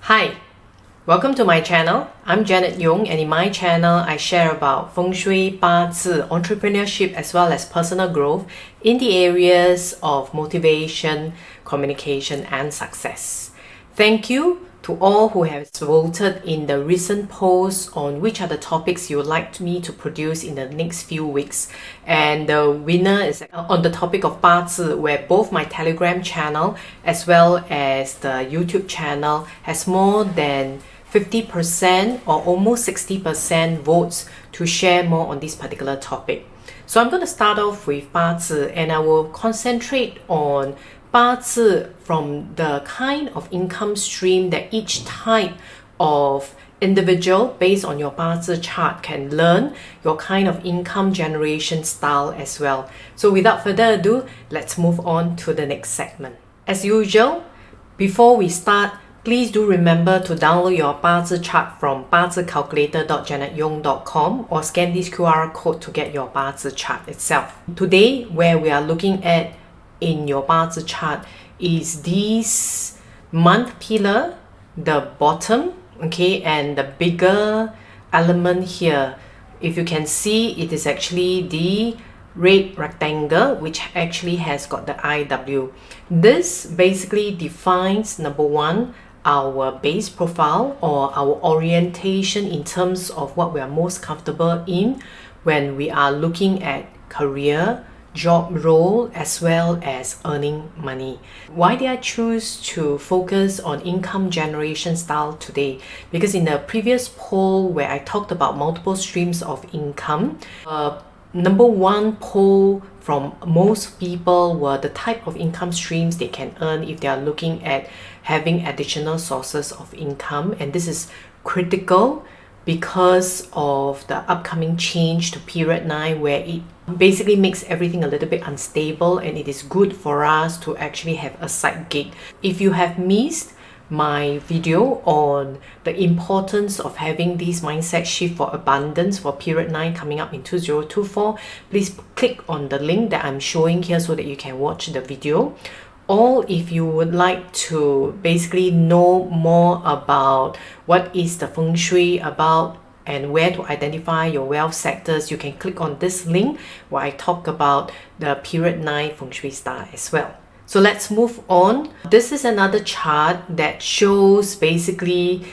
Hi, welcome to my channel. I'm Janet Yong, and in my channel I share about Feng Shui, 八字, entrepreneurship as well as personal growth in the areas of motivation, communication and success. Thank you to all who have voted in the recent polls on which are the topics you would like me to produce in the next few weeks. And the winner is on the topic of 八字, where both my Telegram channel as well as the YouTube channel has more than 50% or almost 60% votes to share more on this particular topic. So I'm going to start off with 八字, and I will concentrate on 八字 from the kind of income stream that each type of individual based on your 八字 chart can learn your kind of income generation style as well. So without further ado, let's move on to the next segment. As usual, before we start, please do remember to download your 八字 chart from 八字calculator.janetyong.com or scan this QR code to get your 八字 chart itself. Today, where we are looking at in your 八字 chart is this month pillar, the bottom, okay, and the bigger element here. If you can see, it is actually the red rectangle which actually has got the IW. This basically defines, number one, our base profile or our orientation in terms of what we are most comfortable in when we are looking at career, job role, as well as earning money. Why did I choose to focus on income generation style today? Because in the previous poll where I talked about multiple streams of income, number one poll from most people were the type of income streams they can earn if they are looking at having additional sources of income. And this is critical because of the upcoming change to period 9, where it basically makes everything a little bit unstable, and it is good for us to actually have a side gig. If you have missed my video on the importance of having this mindset shift for abundance for period 9 coming up in 2024, please click on the link that I'm showing here so that you can watch the video. Or if you would like to basically know more about what is the Feng Shui about and where to identify your wealth sectors, you can click on this link where I talk about the period 9 Feng Shui style as well. So let's move on. This is another chart that shows basically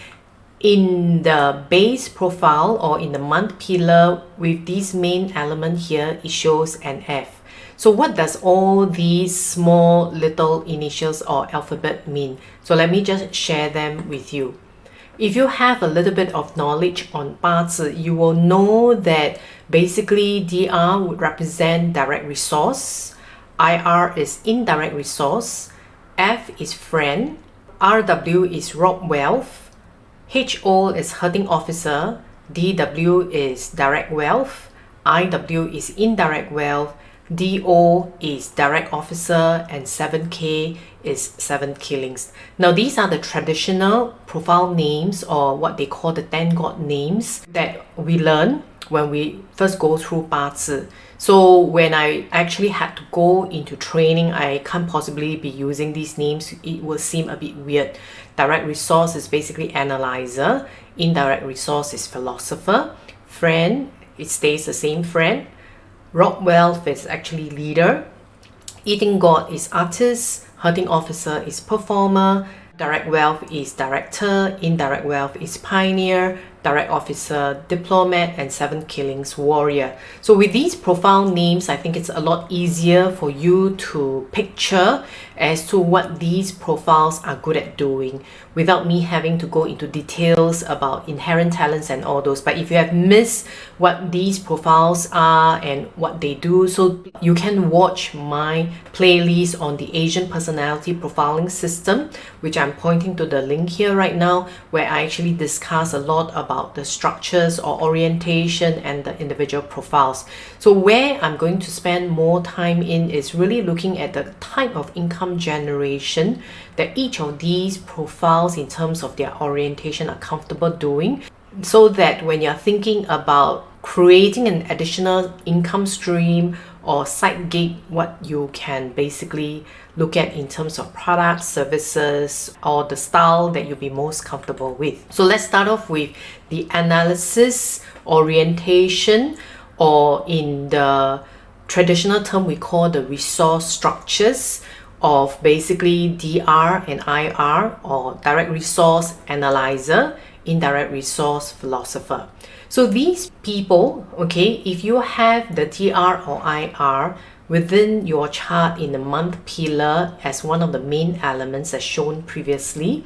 in the base profile or in the month pillar with this main element here, it shows an F. So what does all these small little initials or alphabet mean? So let me just share them with you. If you have a little bit of knowledge on 八字, you will know that basically DR would represent direct resource, IR is indirect resource, F is friend, RW is rob wealth, HO is hurting officer, DW is direct wealth, IW is indirect wealth, DO is direct officer, and 7K is 7 killings. Now these are the traditional profile names, or what they call the 10 god names, that we learn when we first go through 八字. So when I actually had to go into training, I can't possibly be using these names. It will seem a bit weird. Direct resource is basically analyzer, indirect resource is philosopher, friend, it stays the same, friend, rob wealth is actually leader, eating god is artist, hurting officer is performer, direct wealth is director, indirect wealth is pioneer, direct officer diplomat, and 7 killings warrior. So with these profile names, I think it's a lot easier for you to picture as to what these profiles are good at doing without me having to go into details about inherent talents and all those. But if you have missed what these profiles are and what they do, so you can watch my playlist on the Asian personality profiling system, which I'm pointing to the link here right now, where I actually discuss a lot about the structures or orientation and the individual profiles. So where I'm going to spend more time in is really looking at the type of income generation that each of these profiles in terms of their orientation are comfortable doing, so that when you're thinking about creating an additional income stream or side gig, what you can basically look at in terms of products, services, or the style that you'll be most comfortable with. So let's start off with the analysis, orientation, or in the traditional term we call the resource structures of basically DR and IR, or direct resource analyzer, indirect resource philosopher. So these people, okay, if you have the DR or IR within your chart in the month pillar as one of the main elements as shown previously,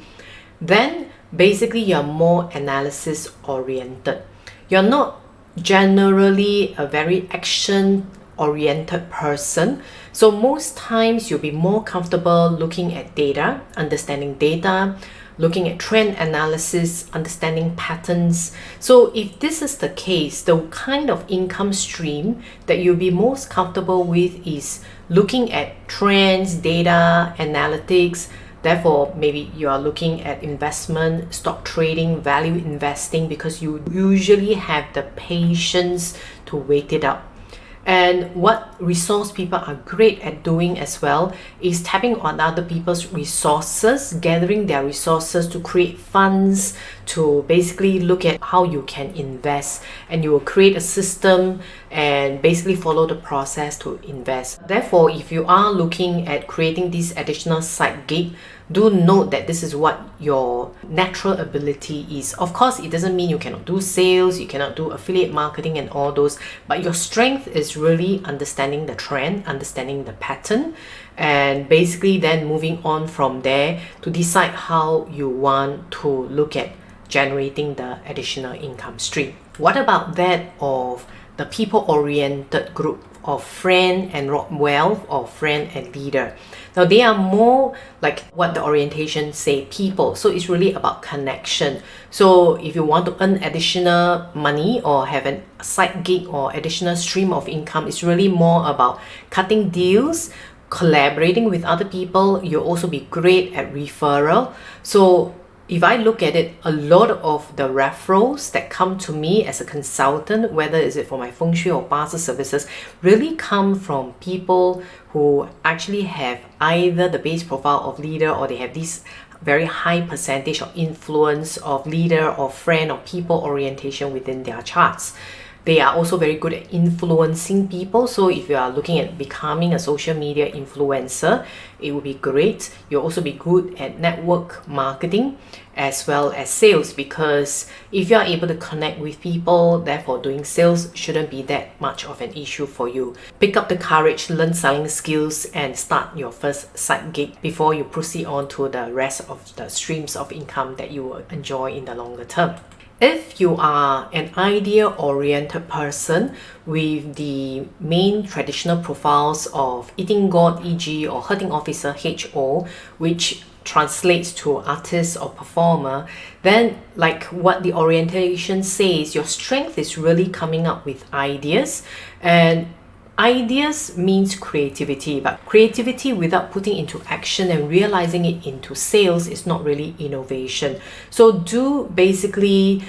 then basically you're more analysis oriented. You're not generally a very action oriented person. So most times you'll be more comfortable looking at data, understanding data, looking at trend analysis, understanding patterns. So if this is the case, the kind of income stream that you'll be most comfortable with is looking at trends, data, analytics. Therefore, maybe you are looking at investment, stock trading, value investing, because you usually have the patience to wait it out. And what resource people are great at doing as well is tapping on other people's resources, gathering their resources to create funds, to basically look at how you can invest, and you will create a system and basically follow the process to invest. Therefore, if you are looking at creating this additional side gig, do note that this is what your natural ability is. Of course, it doesn't mean you cannot do sales, you cannot do affiliate marketing and all those, but your strength is really understanding the trend, understanding the pattern, and basically then moving on from there to decide how you want to look at generating the additional income stream. What about that of the people-oriented group of friend and wealth, or friend and leader? Now they are more like what the orientation say, people. So it's really about connection. So if you want to earn additional money or have a side gig or additional stream of income, it's really more about cutting deals, collaborating with other people. You'll also be great at referral. So if I look at it, a lot of the referrals that come to me as a consultant, whether is it for my feng shui or bazi services, really come from people who actually have either the base profile of leader, or they have this very high percentage of influence of leader or friend or people orientation within their charts. They are also very good at influencing people. So if you are looking at becoming a social media influencer, it would be great. You'll also be good at network marketing as well as sales, because if you are able to connect with people, therefore doing sales shouldn't be that much of an issue for you. Pick up the courage, learn selling skills, and start your first side gig before you proceed on to the rest of the streams of income that you will enjoy in the longer term. If you are an idea-oriented person with the main traditional profiles of eating god, e.g., or herding officer, HO, which translates to artist or performer, then like what the orientation says, your strength is really coming up with ideas. And ideas means creativity, but creativity without putting into action and realizing it into sales is not really innovation. So do basically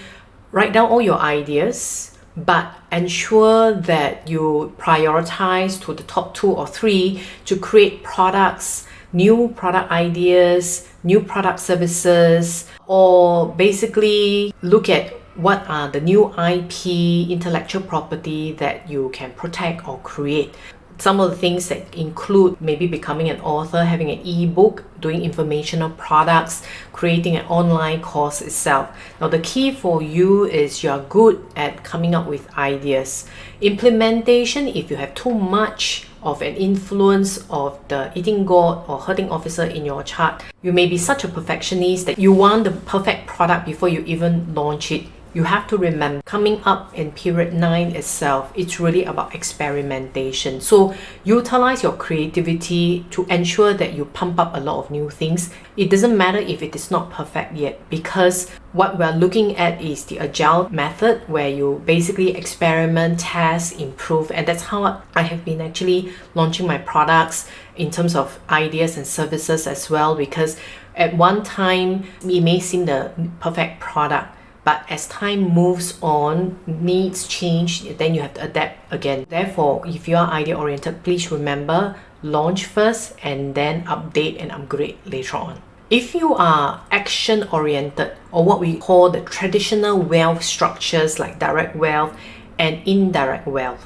write down all your ideas, but ensure that you prioritize to the top 2 or 3 to create products, new product ideas, new product services, or basically look at what are the new IP, intellectual property that you can protect or create. Some of the things that include maybe becoming an author, having an ebook, doing informational products, creating an online course itself. Now the key for you is you're good at coming up with ideas. Implementation, if you have too much of an influence of the eating god or herding officer in your chart, you may be such a perfectionist that you want the perfect product before you even launch it. You have to remember, coming up in period 9 itself, it's really about experimentation. So utilize your creativity to ensure that you pump up a lot of new things. It doesn't matter if it is not perfect yet, because what we're looking at is the agile method, where you basically experiment, test, improve, and that's how I have been actually launching my products in terms of ideas and services as well. Because at one time it may seem the perfect product, But as time moves on, needs change, then you have to adapt again. Therefore, if you are idea oriented, please remember, launch first and then update and upgrade later on. If you are action oriented, or what we call the traditional wealth structures like direct wealth and indirect wealth,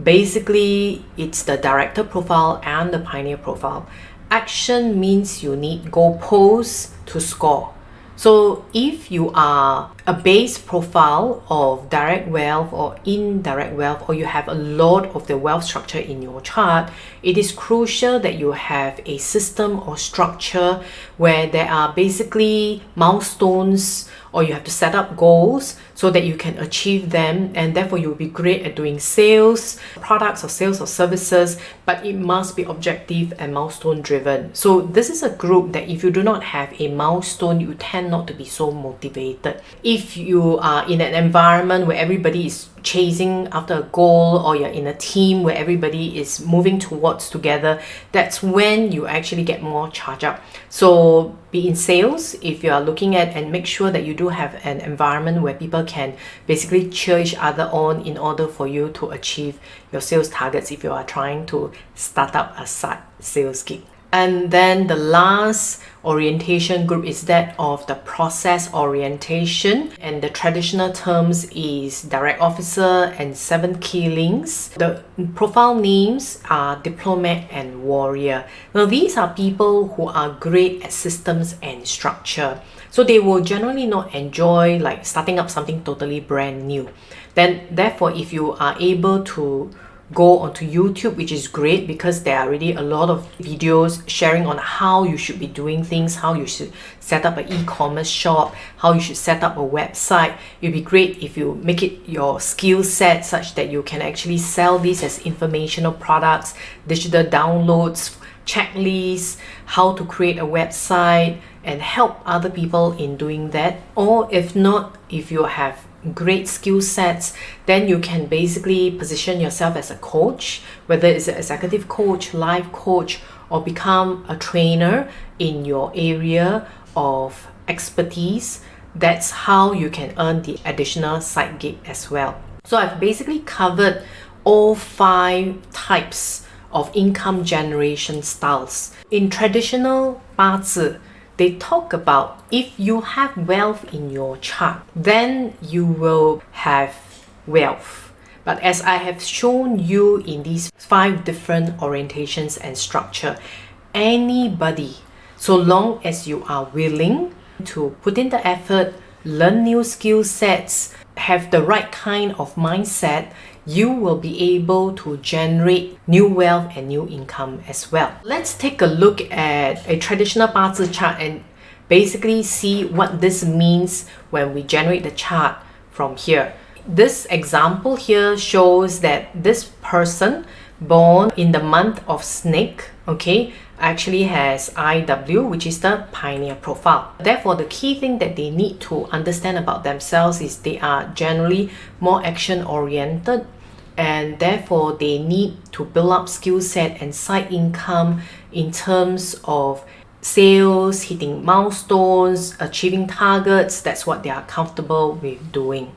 basically it's the director profile and the pioneer profile. Action means you need goalposts to score. So if you are a base profile of direct wealth or indirect wealth, or you have a lot of the wealth structure in your chart, it is crucial that you have a system or structure where there are basically milestones, or you have to set up goals so that you can achieve them, and therefore you'll be great at doing sales, products or sales or services, but it must be objective and milestone driven. So this is a group that if you do not have a milestone, you tend not to be so motivated. If you are in an environment where everybody is chasing after a goal, or you're in a team where everybody is moving towards together, that's when you actually get more charged up. So be in sales if you are looking at, and make sure that you do have an environment where people can basically cheer each other on in order for you to achieve your sales targets if you are trying to start up a side sales gig. And then the last orientation group is that of the process orientation, and the traditional terms is direct officer and 7 key links. The profile names are diplomat and warrior. Now these are people who are great at systems and structure, so they will generally not enjoy like starting up something totally brand new. Then therefore, if you are able to go onto YouTube, which is great because there are already a lot of videos sharing on how you should be doing things, how you should set up an e-commerce shop, how you should set up a website. It'd be great if you make it your skill set such that you can actually sell these as informational products, digital downloads, checklists, how to create a website, and help other people in doing that. Or if not, if you have great skill sets, then you can basically position yourself as a coach, whether it's an executive coach, life coach, or become a trainer in your area of expertise. That's how you can earn the additional side gig as well. So I've basically covered all 5 types of income generation styles. In traditional 八字, they talk about if you have wealth in your chart, then you will have wealth. But as I have shown you in these 5 different orientations and structure, anybody, so long as you are willing to put in the effort, learn new skill sets, have the right kind of mindset, you will be able to generate new wealth and new income as well. Let's take a look at a traditional 八字 chart and basically see what this means when we generate the chart from here. This example here shows that this person born in the month of snake, okay, actually has IW, which is the pioneer profile. Therefore, the key thing that they need to understand about themselves is they are generally more action oriented, and therefore they need to build up skill set and side income in terms of sales, hitting milestones, achieving targets. That's what they are comfortable with doing.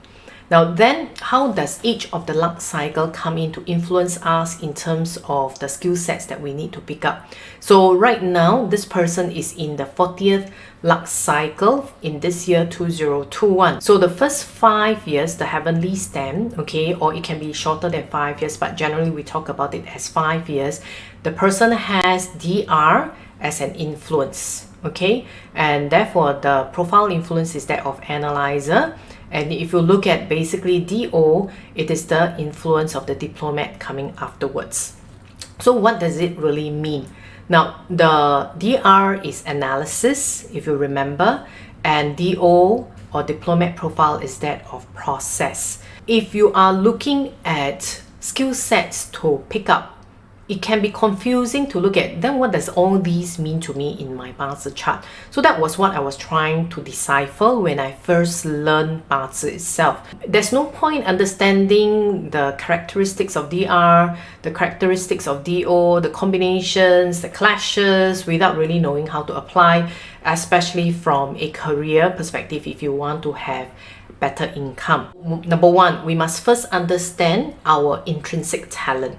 Now then, how does each of the luck cycle come in to influence us in terms of the skill sets that we need to pick up? So right now, this person is in the 40th luck cycle in this year 2021. So the first 5 years, the heavenly stamp, okay, or it can be shorter than 5 years, but generally we talk about it as 5 years. The person has DR as an influence, okay, and therefore the profile influence is that of analyzer. And if you look at basically DO, it is the influence of the diplomat coming afterwards. So what does it really mean? Now, the DR is analysis, if you remember, and DO or diplomat profile is that of process. If you are looking at skill sets to pick up, it can be confusing to look at, then what does all these mean to me in my 八字 chart? So that was what I was trying to decipher when I first learned 八字 itself. There's no point understanding the characteristics of DR, the characteristics of DO, the combinations, the clashes, without really knowing how to apply, especially from a career perspective if you want to have better income. Number one, we must first understand our intrinsic talent.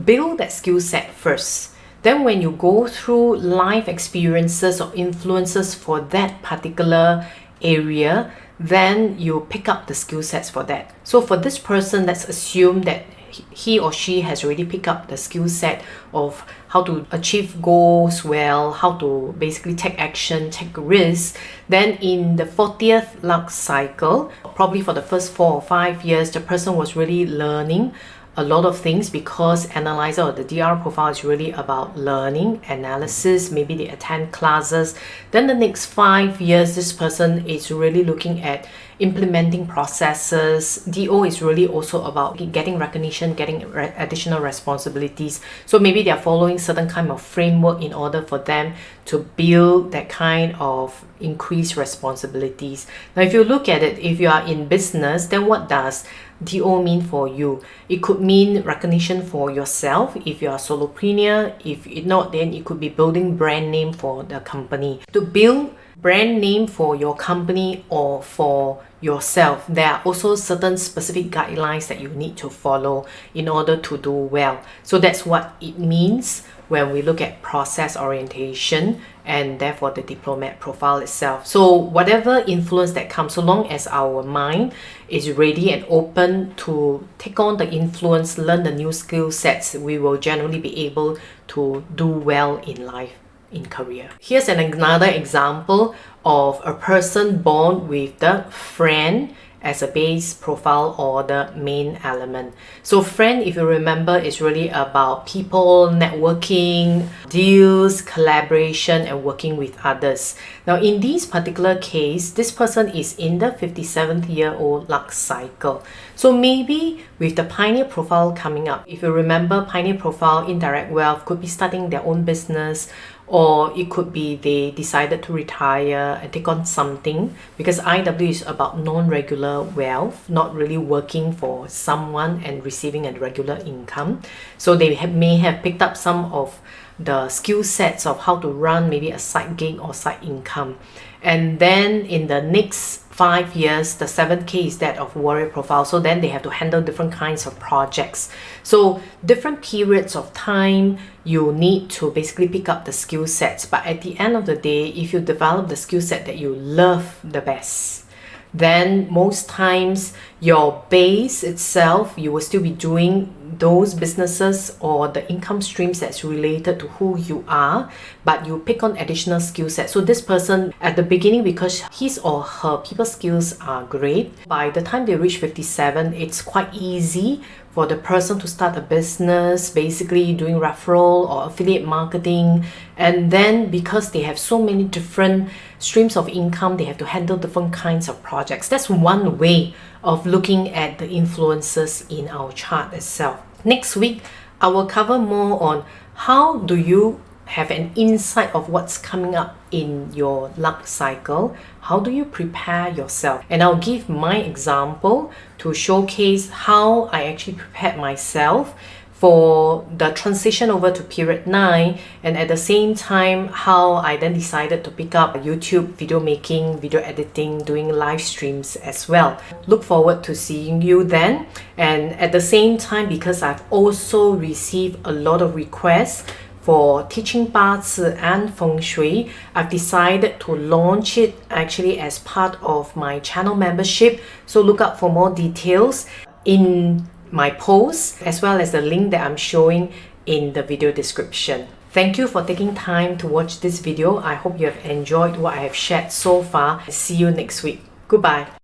Build that skill set first. Then when you go through life experiences or influences for that particular area, then you pick up the skill sets for that. So for this person, let's assume that he or she has already picked up the skill set of how to achieve goals well, how to basically take action, take risks. Then in the 40th luck cycle, probably for the first 4 or 5 years, the person was really learning a lot of things, because analyzer or the DR profile is really about learning, analysis, maybe they attend classes. Then the next 5 years, this person is really looking at implementing processes. DO is really also about getting recognition, getting additional responsibilities. So maybe they're following certain kind of framework in order for them to build that kind of increased responsibilities. Now, if you look at it, if you are in business, then what does DO mean for you? It could mean recognition for yourself if you are a solopreneur. If not, then it could be building brand name for the company. To build brand name for your company or for yourself, there are also certain specific guidelines that you need to follow in order to do well. So that's what it means when we look at process orientation and therefore the diplomat profile itself. So whatever influence that comes, so long as our mind is ready and open to take on the influence, learn the new skill sets, we will generally be able to do well in life, in career. Here's another example of a person born with the friend as a base profile or the main element. So friend, if you remember, is really about people, networking, deals, collaboration, and working with others. Now in this particular case, this person is in the 57th-year-old luck cycle. So maybe with the pioneer profile coming up, if you remember, pioneer profile, indirect wealth, could be starting their own business, or it could be they decided to retire and take on something, because IW is about non-regular wealth, not really working for someone and receiving a regular income. So they may have picked up some of the skill sets of how to run maybe a side gig or side income. And then in the next 5 years, the 7K is that of warrior profile. So then they have to handle different kinds of projects. So different periods of time, you need to basically pick up the skill sets. But at the end of the day, if you develop the skill set that you love the best, then most times your base itself, you will still be doing those businesses or the income streams that's related to who you are, but you pick on additional skill sets. So this person at the beginning, because his or her people skills are great, by the time they reach 57, it's quite easy for the person to start a business, basically doing referral or affiliate marketing. And then because they have so many different streams of income, they have to handle different kinds of projects. That's one way of looking at the influences in our chart itself. Next week, I will cover more on how do you have an insight of what's coming up in your luck cycle. How do you prepare yourself? And I'll give my example to showcase how I actually prepared myself for the transition over to period 9, and at the same time how I then decided to pick up YouTube video making, video editing, doing live streams as well. Look forward to seeing you then. And at the same time, because I've also received a lot of requests for teaching 八字 and Feng Shui, I've decided to launch it actually as part of my channel membership. So look out for more details in my posts, as well as the link that I'm showing in the video description. Thank you for taking time to watch this video. I hope you have enjoyed what I have shared so far. See you next week. Goodbye.